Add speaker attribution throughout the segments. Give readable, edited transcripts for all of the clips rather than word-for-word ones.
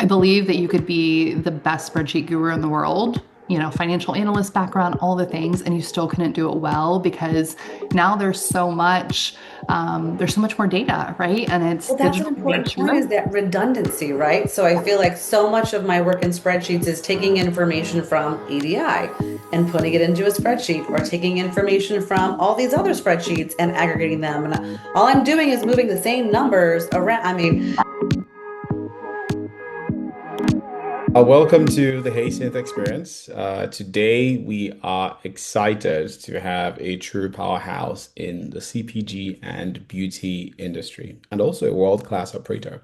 Speaker 1: I believe that you could be the best spreadsheet guru in the world, financial analyst background, all the things, and you still couldn't do it well because now there's so much more data, right? And it's
Speaker 2: Well, that's an
Speaker 1: digital
Speaker 2: important point
Speaker 1: nature.
Speaker 2: is that redundancy, right? So I feel like so much of my work in spreadsheets is taking information from EDI and putting it into a spreadsheet or taking information from all these other spreadsheets and aggregating them. And all I'm doing is moving the same numbers around. I mean,
Speaker 3: Welcome to the heySynth experience. Today, we are excited to have a true powerhouse in the CPG and beauty industry, and also a world-class operator.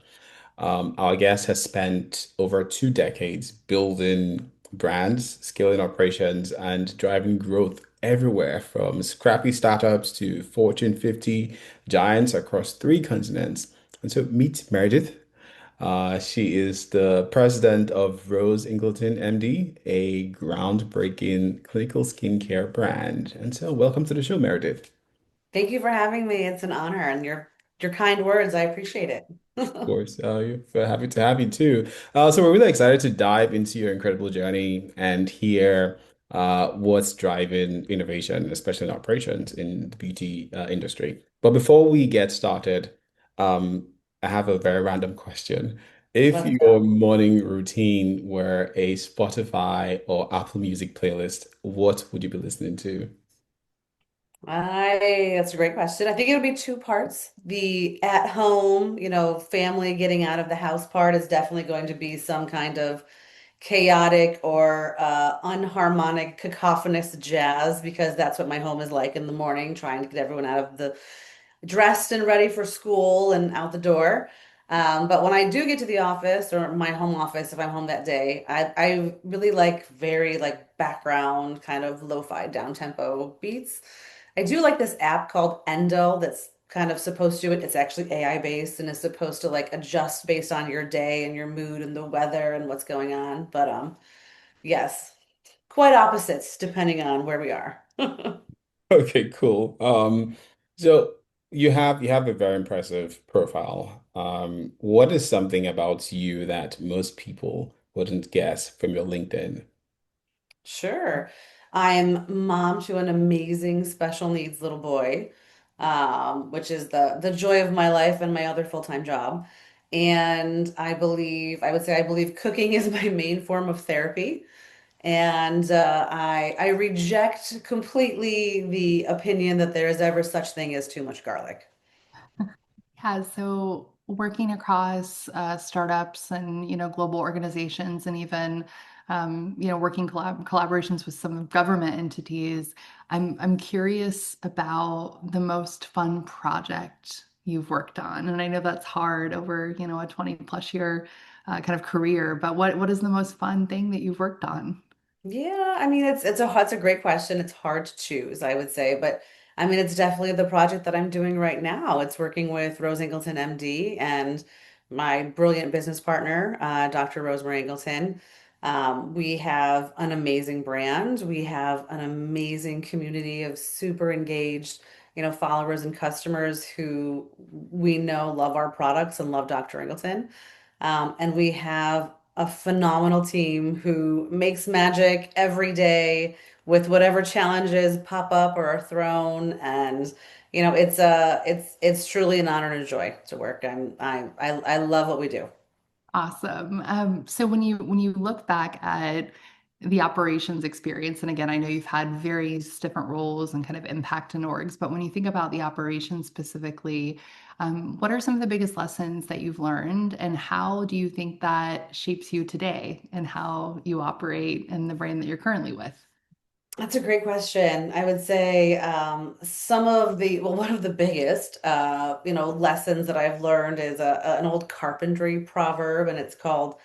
Speaker 3: Our guest has spent over 2 decades building brands, scaling operations, and driving growth everywhere from scrappy startups to Fortune 50 giants across 3 continents. And so, meet Meredith. She is the president of Rose Ingleton MD, a groundbreaking clinical skincare brand. And so, welcome to the show, Meredith.
Speaker 2: thank you for having me. It's an honor and your kind words. I appreciate it.
Speaker 3: Of course, we're happy to have you too. So, we're really excited to dive into your incredible journey and hear what's driving innovation, especially in operations in the beauty industry. But before we get started, um, I have a very random question. If
Speaker 2: Let's
Speaker 3: your
Speaker 2: go.
Speaker 3: morning routine were a Spotify or Apple Music playlist, what would you be listening to?
Speaker 2: That's a great question. I think it would be two parts. The at home, family getting out of the house part is definitely going to be some kind of chaotic or unharmonic, cacophonous jazz because that's what my home is like in the morning, trying to get everyone out of the dressed and ready for school and out the door. But when I do get to the office or my home office, if I'm home that day, I really like very like background kind of lo-fi down tempo beats. I do like this app called Endo that's kind of supposed to, it's actually AI based and is supposed to like adjust based on your day and your mood and the weather and what's going on. But yes, quite opposites depending on where we are.
Speaker 3: Okay, cool. So you have a very impressive profile. What is something about you that most people wouldn't guess from your LinkedIn?
Speaker 2: Sure. I'm mom to an amazing special needs little boy, which is the joy of my life and my other full-time job. And I would say I believe cooking is my main form of therapy. And I reject completely the opinion that there is ever such thing as too much garlic.
Speaker 1: Yeah, so working across startups and global organizations and even working collaborations with some government entities, I'm curious about the most fun project you've worked on. And I know that's hard over a 20 plus year kind of career, but what is the most fun thing that you've worked on?
Speaker 2: Yeah, I mean it's a great question. It's hard to choose, I would say, but I mean it's definitely the project that I'm doing right now. It's working with Rose Ingleton MD and my brilliant business partner, Dr. Rosemary Ingleton. We have an amazing brand. We have an amazing community of super engaged, followers and customers who we know love our products and love Dr. Ingleton. And we have a phenomenal team who makes magic every day with whatever challenges pop up or are thrown. And it's truly an honor and a joy to work. I love what we do.
Speaker 1: Awesome. So when you look back at the operations experience, and again, I know you've had various different roles and kind of impact in orgs, but when you think about the operations specifically, what are some of the biggest lessons that you've learned, and how do you think that shapes you today and how you operate and the brand that you're currently with?
Speaker 2: That's a great question. I would say one of the biggest, lessons that I've learned is an old carpentry proverb, and it's called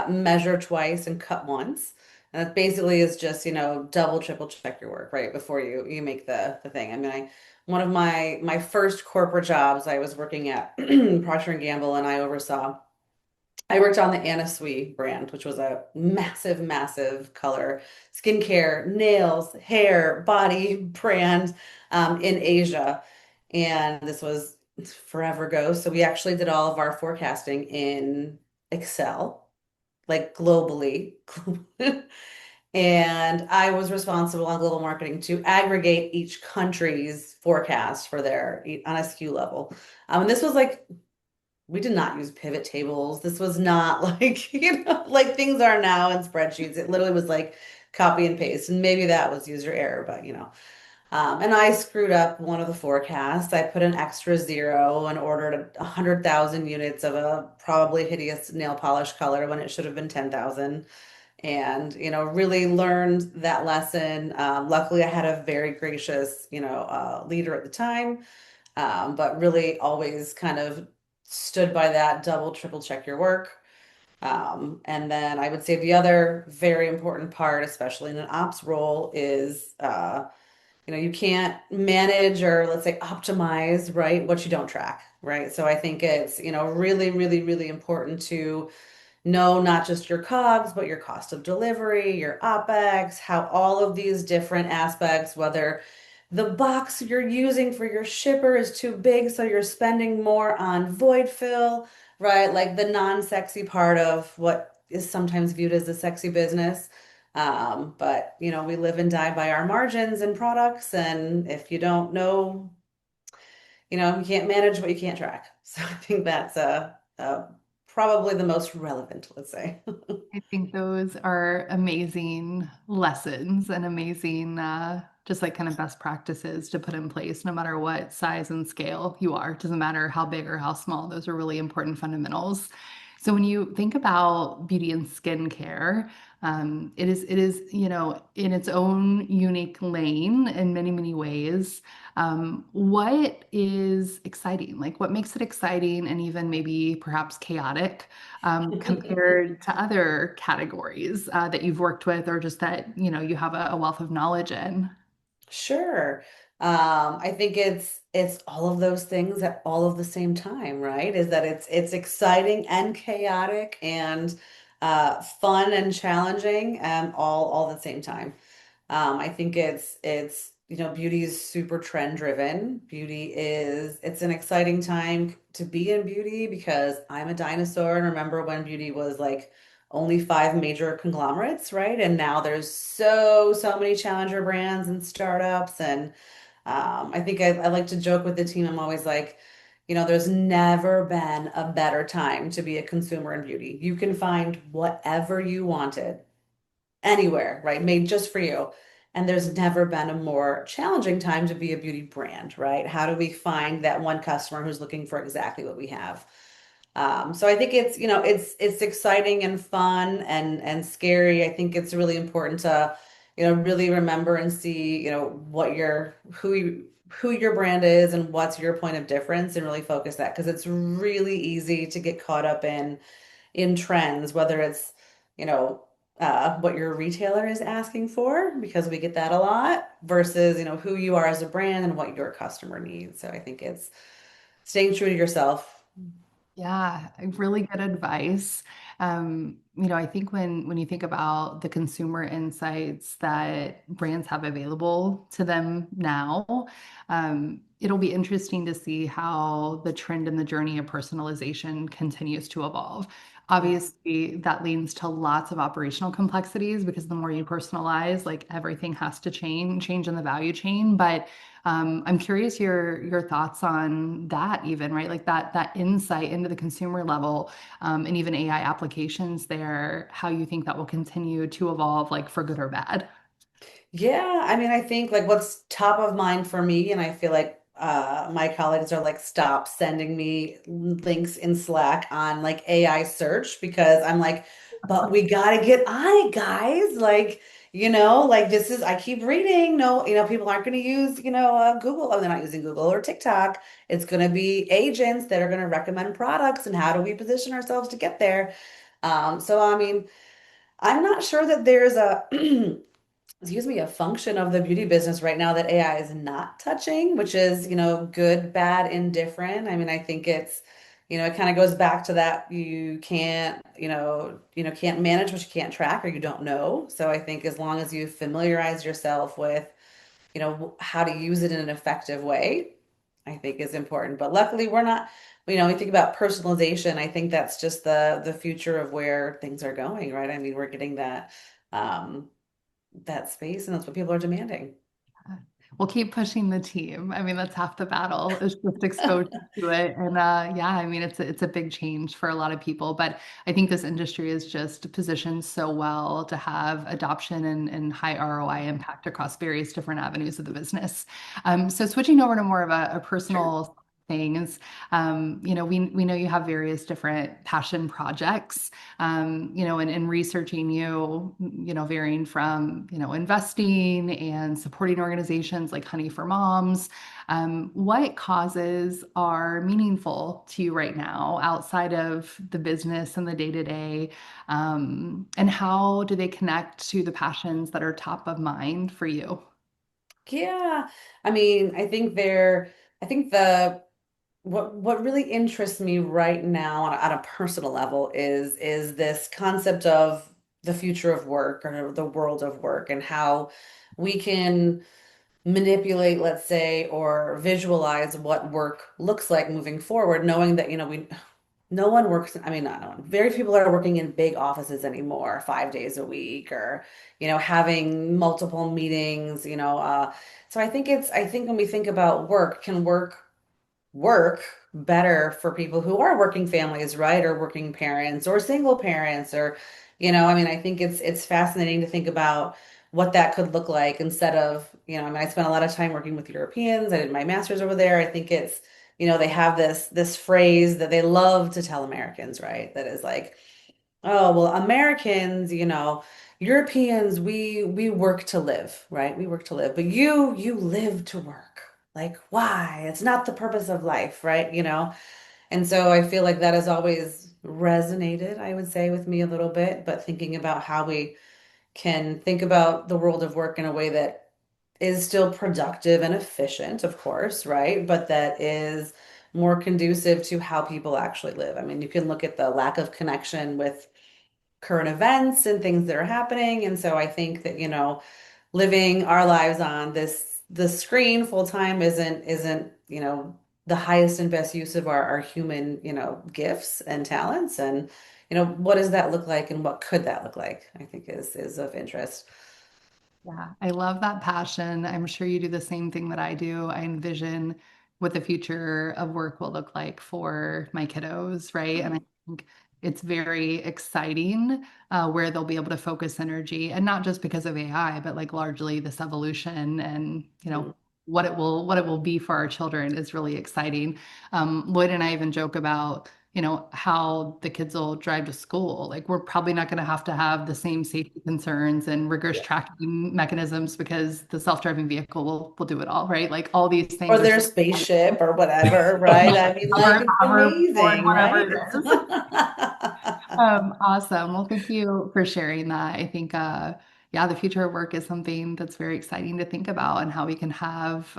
Speaker 2: measure twice and cut once. And it basically is just, double, triple check your work, right, before you make the thing. I mean, one of my first corporate jobs, I was working at Procter and Gamble, and I worked on the NetSuite brand, which was a massive, massive color, skincare, nails, hair, body brand in Asia. And this was forever ago. So we actually did all of our forecasting in Excel. like globally. And I was responsible on global marketing to aggregate each country's forecast for their on a SKU level. And this was like we did not use pivot tables. This was not like, like things are now in spreadsheets. It literally was like copy and paste. And maybe that was user error, but and I screwed up one of the forecasts. I put an extra zero and ordered 100,000 units of a probably hideous nail polish color when it should have been 10,000. And, really learned that lesson. Luckily, I had a very gracious, leader at the time, but really always kind of stood by that double, triple check your work. And then I would say the other very important part, especially in an ops role, is you can't manage or let's say optimize, right, what you don't track, right? So I think it's, really, really, really important to know not just your COGS, but your cost of delivery, your OpEx, how all of these different aspects, whether the box you're using for your shipper is too big, so you're spending more on void fill, right? Like the non-sexy part of what is sometimes viewed as a sexy business. But we live and die by our margins and products, and if you don't know, you can't manage what you can't track. So I think that's probably the most relevant, let's say.
Speaker 1: I think those are amazing lessons and amazing, just like kind of best practices to put in place, no matter what size and scale you are. It doesn't matter how big or how small, those are really important fundamentals. So when you think about beauty and skincare, it is, in its own unique lane in many, many ways. What is exciting? Like what makes it exciting and even maybe perhaps chaotic? Compared to other categories that you've worked with or just that, you have a wealth of knowledge in?
Speaker 2: Sure. I think it's all of those things at all of the same time, right? Is that it's exciting and chaotic and fun and challenging all at the same time. I think it's beauty is super trend driven. It's an exciting time to be in beauty because I'm a dinosaur and remember when beauty was like only five major conglomerates, right? And now there's so many challenger brands and startups. And I think I like to joke with the team. I'm always like, there's never been a better time to be a consumer in beauty. You can find whatever you wanted anywhere, right? Made just for you. And there's never been a more challenging time to be a beauty brand, right? How do we find that one customer who's looking for exactly what we have? So I think it's, it's exciting and fun and scary. I think it's really important to, really remember and see, who your brand is and what's your point of difference and really focus that because it's really easy to get caught up in trends, whether it's, you know, what your retailer is asking for, because we get that a lot, versus, who you are as a brand and what your customer needs. So I think it's staying true to yourself.
Speaker 1: Yeah, really good advice. I think when you think about the consumer insights that brands have available to them now, it'll be interesting to see how the trend and the journey of personalization continues to evolve.
Speaker 2: Yeah.
Speaker 1: Obviously, that leads to lots of operational complexities because the more you personalize, like everything has to change in the value chain. But I'm curious your thoughts on that even, right? Like that insight into the consumer level, and even AI applications there, how you think that will continue to evolve, like for good or bad.
Speaker 2: Yeah, I mean, I think like what's top of mind for me, and I feel like my colleagues are like, stop sending me links in Slack on like AI search because I'm like, but we gotta get on it, guys. Like, like this is, I keep reading, no, people aren't gonna use, Google. Oh, they're not using Google or TikTok. It's gonna be agents that are gonna recommend products, and how do we position ourselves to get there? So I mean, I'm not sure that there's a excuse me, a function of the beauty business right now that AI is not touching, which is, good, bad, indifferent. I mean, I think it's, it kind of goes back to that you can't, can't manage what you can't track or you don't know. So I think as long as you familiarize yourself with, how to use it in an effective way, I think is important. But luckily we're not, we think about personalization. I think that's just the future of where things are going, right? I mean, we're getting um that space and that's what people are demanding.
Speaker 1: We'll keep pushing the team. I mean, that's half the battle is just exposure to it. And yeah, I mean, it's a big change for a lot of people. But I think this industry is just positioned so well to have adoption and high ROI impact across various different avenues of the business. So switching over to more of a
Speaker 2: Sure.
Speaker 1: personal things, we know you have various different passion projects, and researching varying from, investing and supporting organizations like Honey for Moms. What causes are meaningful to you right now outside of the business and the day-to-day? And how do they connect to the passions that are top of mind for you?
Speaker 2: Yeah. I mean, I think the what really interests me right now on a personal level is this concept of the future of work or the world of work and how we can manipulate, let's say, or visualize what work looks like moving forward, knowing that, no one works, I mean, not no one, very few people are working in big offices anymore, 5 days a week, or, having multiple meetings, so I think when we think about work, can work better for people who are working families, right? Or working parents or single parents or, I mean, I think it's fascinating to think about what that could look like instead of, I mean, I spent a lot of time working with Europeans. I did my master's over there. I think it's, they have this phrase that they love to tell Americans, right? That is like, oh, well, Americans, Europeans, we work to live, right? We work to live, but you live to work. Like, why? It's not the purpose of life, right? And so I feel like that has always resonated, I would say, with me a little bit, but thinking about how we can think about the world of work in a way that is still productive and efficient, of course, right? But that is more conducive to how people actually live. I mean, you can look at the lack of connection with current events and things that are happening. And so I think that, living our lives on the screen full time isn't, the highest and best use of our human, gifts and talents. And, what does that look like and what could that look like? I think is of interest.
Speaker 1: Yeah, I love that passion. I'm sure you do the same thing that I do. I envision what the future of work will look like for my kiddos, right? And I think it's very exciting where they'll be able to focus energy, and not just because of AI, but like largely this evolution and
Speaker 2: Mhm.
Speaker 1: what it will be for our children is really exciting. Lloyd and I even joke about how the kids will drive to school. Like we're probably not going to have the same safety concerns and rigorous tracking mechanisms because the self-driving vehicle will do it all, right? Like all these
Speaker 2: Or
Speaker 1: things are
Speaker 2: their
Speaker 1: so
Speaker 2: spaceship or whatever, right? I mean, like it's
Speaker 1: hoverboard,
Speaker 2: amazing,
Speaker 1: whatever
Speaker 2: right?
Speaker 1: it
Speaker 2: It's
Speaker 1: is. Awesome. Well, thank you for sharing that. I think, yeah, the future of work is something that's very exciting to think about and how we can have,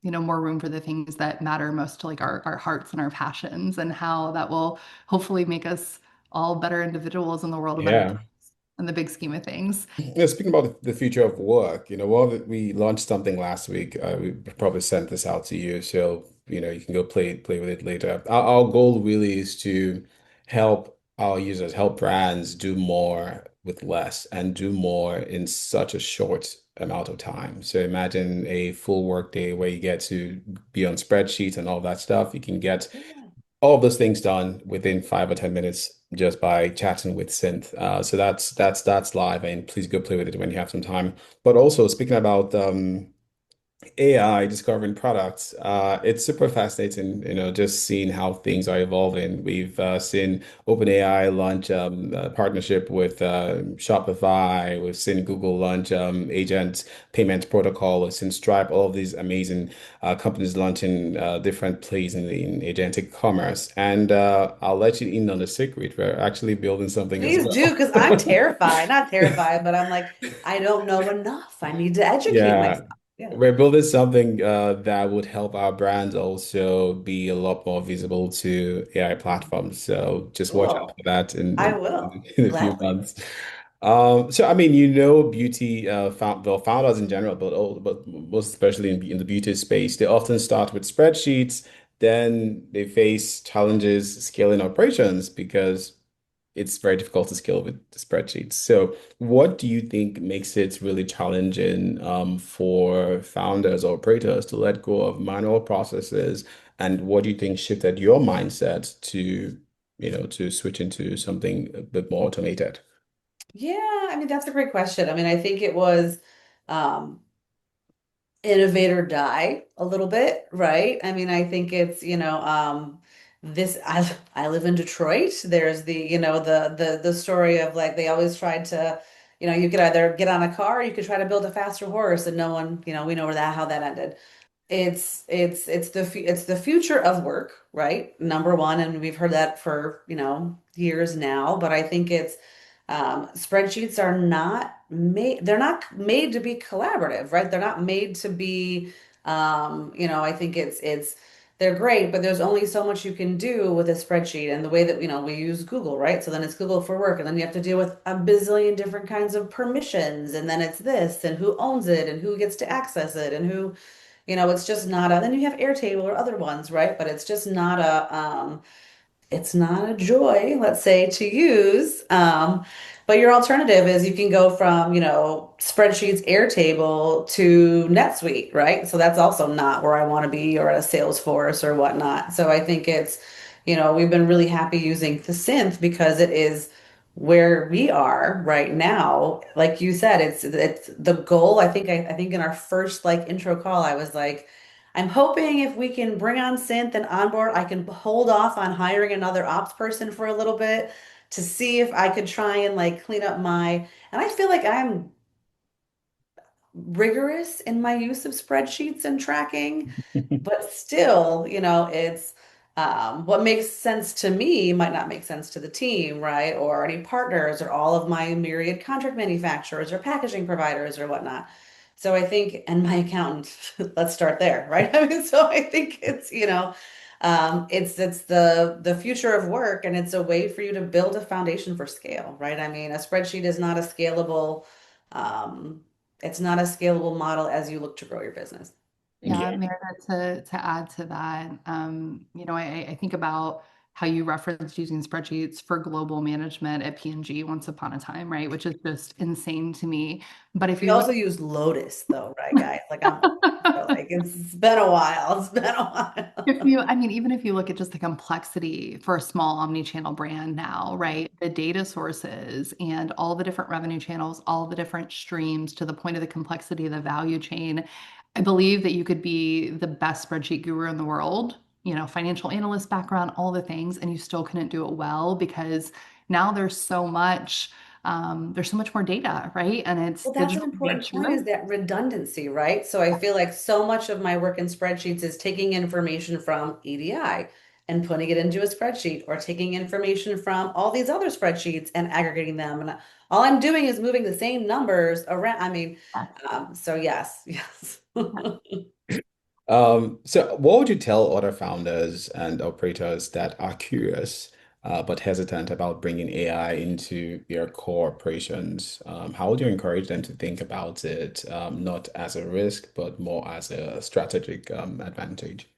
Speaker 1: more room for the things that matter most to like our hearts and our passions and how that will hopefully make us all better individuals in the world, a better
Speaker 3: Yeah.
Speaker 1: place in the big scheme of things.
Speaker 3: Yeah, speaking about the future of work, we launched something last week. We probably sent this out to you, so you can go play with it later. Our goal really is to help our users, help brands do more with less and do more in such a short amount of time. So imagine a full work day where you get to be on spreadsheets and all that stuff. You can get
Speaker 2: Yeah.
Speaker 3: all of those things done within 5 or 10 minutes just by chatting with Synth. So that's live, and please go play with it when you have some time. But also speaking about AI discovering products. It's super fascinating, just seeing how things are evolving. We've seen OpenAI launch a partnership with Shopify. We've seen Google launch agent payment protocol. We've seen Stripe, all of these amazing companies launching different plays in agentic commerce. And I'll let you in on the secret. We're actually building something as
Speaker 2: Please do,
Speaker 3: well.
Speaker 2: because I'm terrified. Not terrified, but I'm like, I don't know enough. I need to educate
Speaker 3: Yeah,
Speaker 2: myself. Yeah.
Speaker 3: we're building something that would help our brands also be a lot more visible to AI platforms. So just watch out
Speaker 2: Cool.
Speaker 3: for that
Speaker 2: I will
Speaker 3: in a few
Speaker 2: gladly.
Speaker 3: months. So I mean, you know, beauty, well, founders in general, but most especially in the beauty space, they often start with spreadsheets, then they face challenges scaling operations because it's very difficult to scale with the spreadsheets. So, what do you think makes it really challenging for founders or operators to let go of manual processes? And what do you think shifted your mindset to, to switch into something a bit more automated?
Speaker 2: Yeah, I mean, that's a great question. I mean, I think it was um, innovate or die a little bit, right? I mean, I think it's, this I live in Detroit. There's the story of like they always tried to, you could either get on a car or you could try to build a faster horse and no one, we know where that how that ended. It's the future of work, right? Number one, and we've heard that for, years now, but I think it's spreadsheets are not made, they're not made to be collaborative, right? They're not made to be, I think they're great, but there's only so much you can do with a spreadsheet and the way that, we use Google, right? So then it's Google for work, and then you have to deal with a bazillion different kinds of permissions, and then it's this, and who owns it, and who gets to access it, and who, it's just not a, then you have Airtable or other ones, right? But it's not a joy, let's say, to use. But your alternative is you can go from, spreadsheets, Airtable to NetSuite, right? So that's also not where I want to be or at a Salesforce or whatnot. So I think it's, we've been really happy using the synth because it is where we are right now. Like you said, it's the goal. I think in our first like intro call, I was like, I'm hoping if we can bring on synth and onboard, I can hold off on hiring another ops person for a little bit to see if I could try and like clean up and I feel like I'm rigorous in my use of spreadsheets and tracking, but still, it's what makes sense to me might not make sense to the team, right? Or any partners or all of my myriad contract manufacturers or packaging providers or whatnot. So I think, and my accountant, let's start there, right? I mean, so I think it's, it's the future of work and it's a way for you to build a foundation for scale, right? I mean, a spreadsheet is not a scalable, um, it's not a scalable model as you look to grow your business.
Speaker 1: Yeah,
Speaker 3: Yeah.
Speaker 1: Meredith, to add to that, I think about how you referenced using spreadsheets for global management at P&G once upon a time, right? Which is just insane to me. But if
Speaker 2: We
Speaker 1: you look
Speaker 2: also use Lotus though, right, guys? Like I'm old, so like it's been a while. It's been a
Speaker 1: if
Speaker 2: while.
Speaker 1: you, I mean, even if you look at just the complexity for a small omni-channel brand now, right? The data sources and all the different revenue channels, all the different streams to the point of the complexity of the value chain. I believe that you could be the best spreadsheet guru in the world, financial analyst background, all the things, and you still couldn't do it well because now there's so much more data, right? And it's
Speaker 2: Well, that's an
Speaker 1: digital
Speaker 2: important point
Speaker 1: nature.
Speaker 2: is that redundancy, right? So I feel like so much of my work in spreadsheets is taking information from EDI and putting it into a spreadsheet or taking information from all these other spreadsheets and aggregating them. And all I'm doing is moving the same numbers around. I mean, so yes, yes.
Speaker 3: So what would you tell other founders and operators that are curious but hesitant about bringing AI into their core operations? How would you encourage them to think about it, not as a risk, but more as a strategic advantage?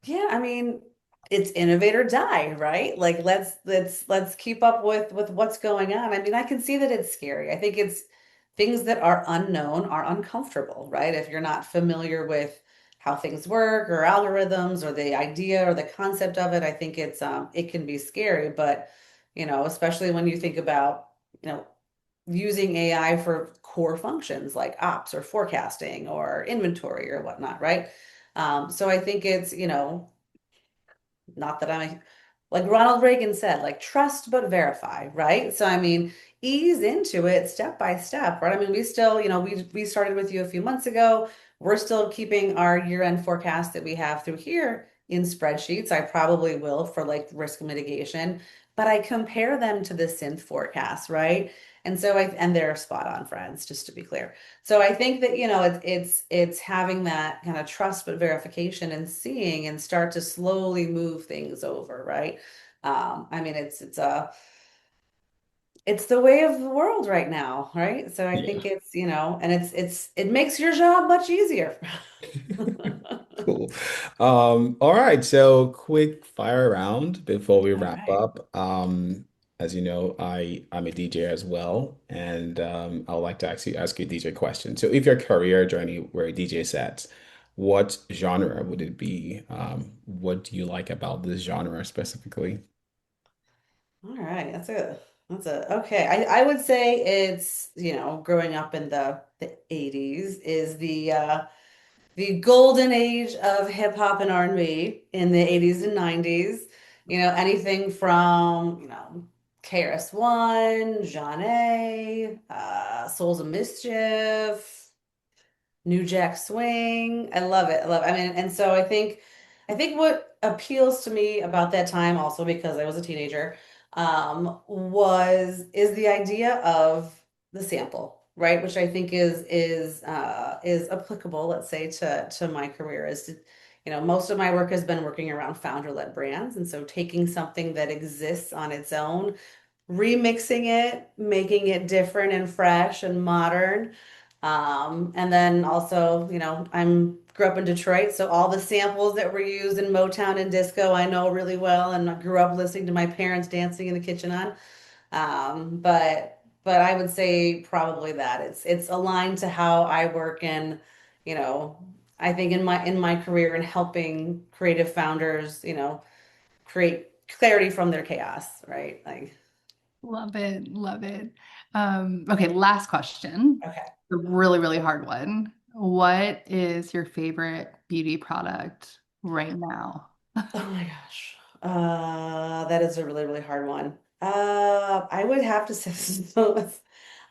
Speaker 2: Yeah, I mean, it's innovate or die, right? Like let's keep up with what's going on. I mean, I can see that it's scary. I think it's things that are unknown are uncomfortable, right? If you're not familiar with how things work or algorithms or the idea or the concept of it, I think it can be scary, but especially when you think about, you know, using AI for core functions like ops or forecasting or inventory or whatnot, right? So I think it's, not that I'm like Ronald Reagan said, like trust but verify, right? So I mean, ease into it step by step, right? I mean, we still, we started with you a few months ago. We're still keeping our year-end forecast that we have through here in spreadsheets. I probably will for like risk mitigation, but I compare them to the synth forecast, right? And so and they're spot on, friends, just to be clear. So I think that, it's having that kind of trust but verification and seeing and start to slowly move things over, right? I mean, it's the way of the world right now, right? So I
Speaker 3: Yeah.
Speaker 2: think it's, and it makes your job much easier.
Speaker 3: Cool. All right, so quick fire round before we
Speaker 2: All
Speaker 3: wrap
Speaker 2: right.
Speaker 3: up. As you know, I'm a DJ as well, and I would like to actually ask you a DJ question. So if your career journey were a DJ set, what genre would it be? What do you like about this genre specifically?
Speaker 2: All right. Okay. I would say it's, growing up in the 80s is the golden age of hip hop and R&B in the 80s and 90s. Anything from, KRS-One, Jeanne, Souls of Mischief, New Jack Swing. I love it. I love it. I mean, and so I think what appeals to me about that time also because I was a teenager, is the idea of the sample, right? Which I think is applicable, let's say, to my career is to, most of my work has been working around founder-led brands. And so taking something that exists on its own, remixing it, making it different and fresh and modern. And then also, I'm grew up in Detroit, so all the samples that were used in Motown and disco I know really well, and I grew up listening to my parents dancing in the kitchen on. But I would say probably that it's aligned to how I work, and you know, I think in my career in helping creative founders, create clarity from their chaos, right? Like,
Speaker 1: Love it. Love it. Okay, last question.
Speaker 2: okay.
Speaker 1: A really, really hard one. What is your favorite beauty product right now?
Speaker 2: Oh my gosh. That is a really, really hard one. I would have to say so.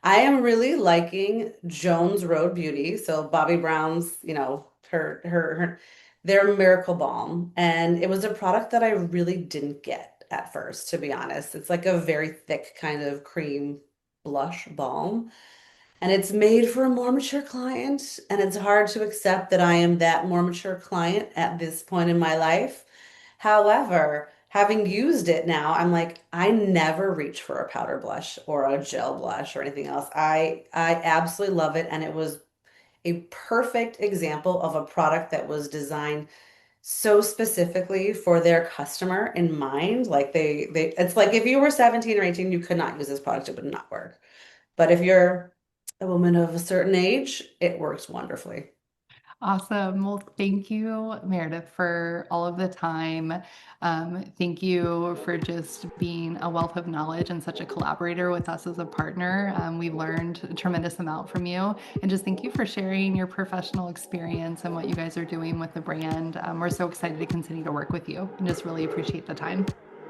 Speaker 2: I am really liking Jones Road Beauty. So Bobby Brown's, their Miracle Balm. And it was a product that I really didn't get at first, to be honest. It's like a very thick kind of cream blush balm. And it's made for a more mature client. And it's hard to accept that I am that more mature client at this point in my life. However, having used it now, I'm like, I never reach for a powder blush or a gel blush or anything else. I absolutely love it. And it was a perfect example of a product that was designed so specifically for their customer in mind. Like they it's like if you were 17 or 18, you could not use this product, it would not work. But if you're a woman of a certain age, it works wonderfully.
Speaker 1: Awesome. Well, thank you, Meredith, for all of the time. Thank you for just being a wealth of knowledge and such a collaborator with us as a partner. We learned a tremendous amount from you. And just thank you for sharing your professional experience and what you guys are doing with the brand. We're so excited to continue to work with you and just really appreciate the time.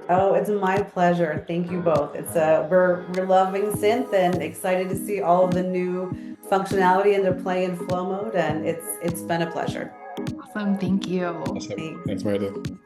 Speaker 2: Oh, it's my pleasure. Thank you both. We're loving synth and excited to see all of the new functionality into play and flow mode, and it's been a pleasure.
Speaker 1: Awesome. Thank you.
Speaker 3: Awesome.
Speaker 2: Thanks.
Speaker 3: Thanks, Meredith.